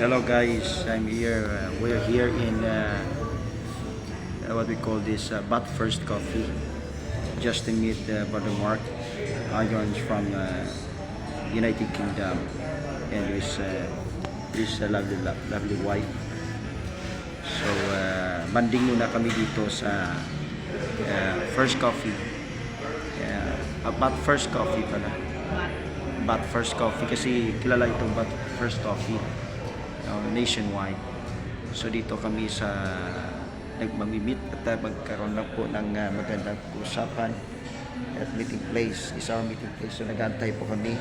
Hello guys, I'm here. We're here in what we call this But First Coffee, just to meet Brother Mark Irons from United Kingdom and his lovely wife. So banding muna kami dito sa First Coffee. But First Coffee pala. But First Coffee kasi kilala itong But First Coffee nationwide. So dito kami sa nagmamimit at magkaroon lang po ng magandang usapan at meeting place. Is our meeting place. So nag-antay po kami.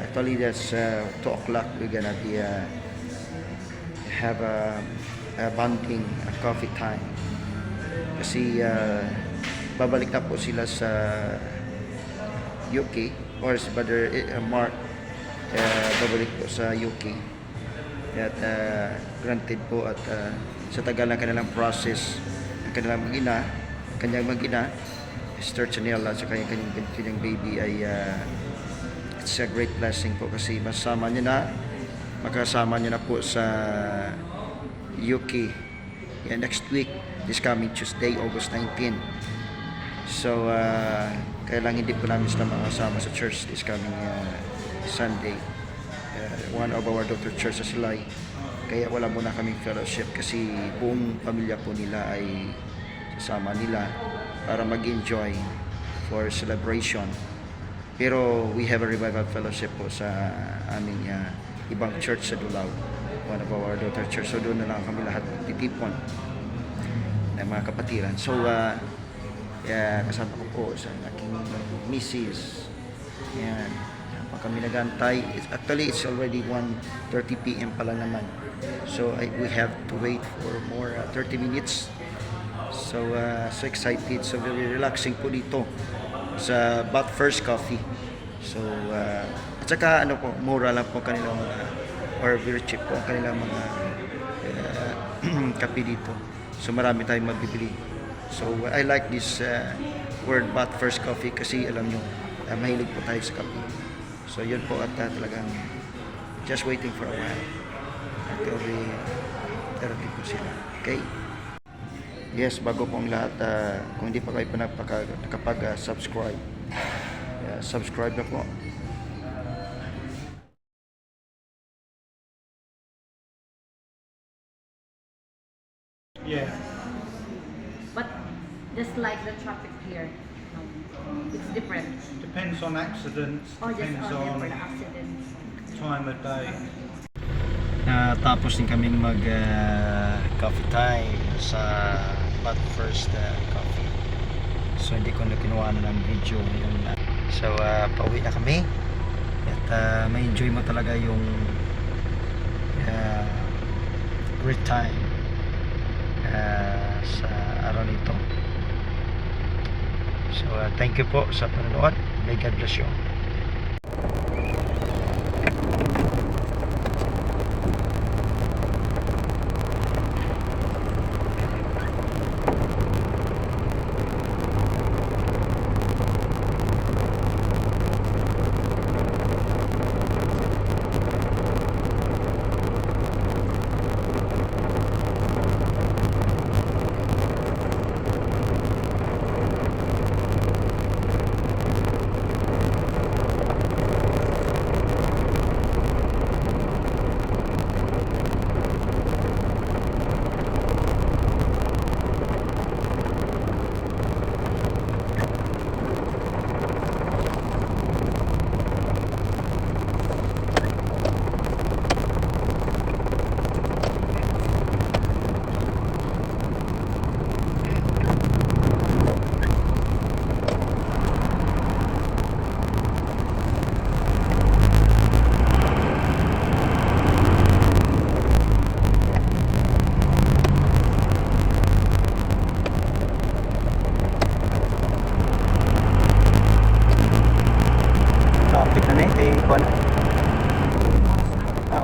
Actually that's 2 o'clock. We're gonna be have a bonding coffee time. Kasi babalik na po sila sa UK, or si Brother Mark babalik po sa UK at granted po at sa tagal ng kanilang process ang kanyang mag-ina Sister Chanela at kanyang baby ay it's a great blessing po kasi makasama niya na po sa UK next week, this coming Tuesday, August 19. So kaya lang hindi po namin sila makasama sa church this coming Sunday. One of our daughter church sa Silay. Kaya wala muna kaming fellowship kasi buong pamilya po nila ay sasama nila para mag-enjoy for celebration. Pero we have a revival fellowship po sa aming ibang church sa Dulao. One of our daughter church. So doon na lang kami lahat titipon ng mga kapatiran. So kasama ko po sa aking misis. Yan. Pa kami nagantay. Actually, it's already 1:30 p.m. pala naman. So we have to wait for more 30 minutes. So excited. So very relaxing po dito sa But First Coffee. So at saka mura lang po kanilang or very cheap po ang kanilang mga kape dito. So marami tayong mabibili. So I like this word But First Coffee kasi alam nyo, mahilig po tayo sa kape. So yun po at talagang just waiting for a while until therapy po sila. Okay? Yes, bago pong lahat, kung hindi pa kayo nakapag-subscribe, subscribe na po. Yeah. But just like the traffic here, it's different. Depends on accidents, Or just depends on on the accidents. time of day. Tapos din kaming mag coffee time sa But First Coffee. So hindi ko na kinuha ng video ngayon. So pauwi na kami at may enjoy mo talaga yung great time sa araw nito. So thank you po sa panonood. May God bless you.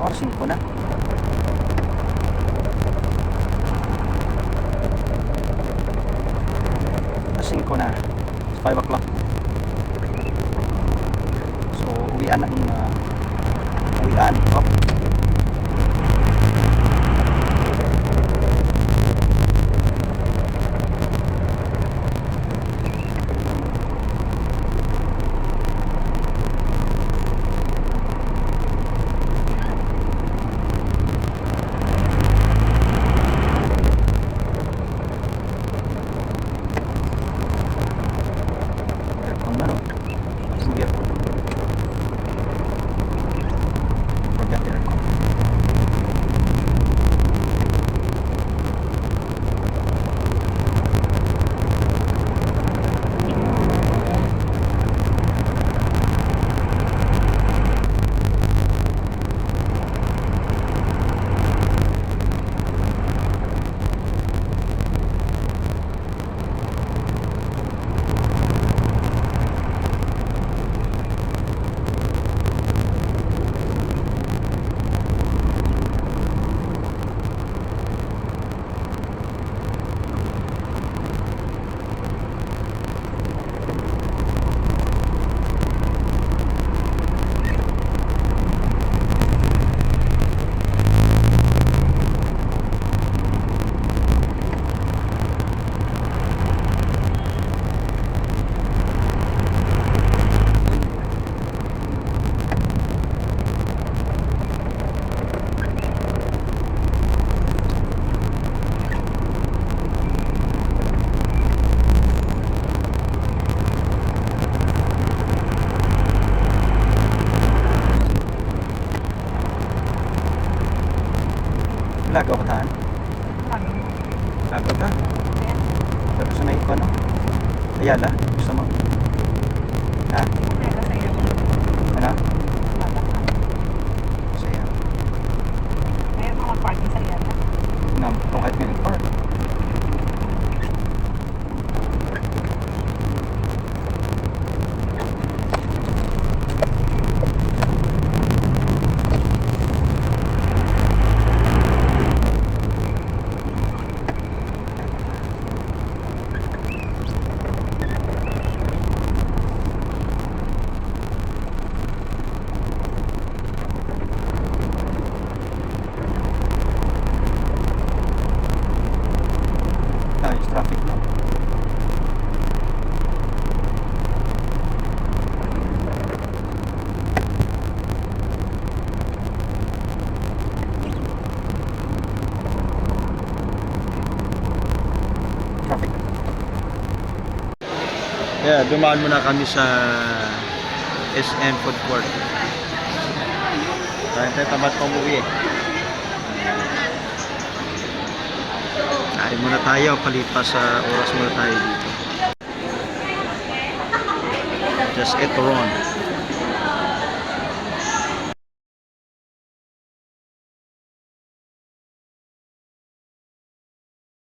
Oras 5 na. Alas 5 na. It's 5 o'clock. So, uwian. Oh. Pero sa may ano? Ayala, gusto mo? Ha? Ano? Saya. Mayroon mga parking sa Rihanna. No, kung kahit may park. Ayos, traffic na. Traffic. Yeah, dumaan muna kami sa SM Food Court. Tayo tamat pa umuwi eh. Kain muna tayo, palipas sa oras muna tayo dito. Just eat Ron.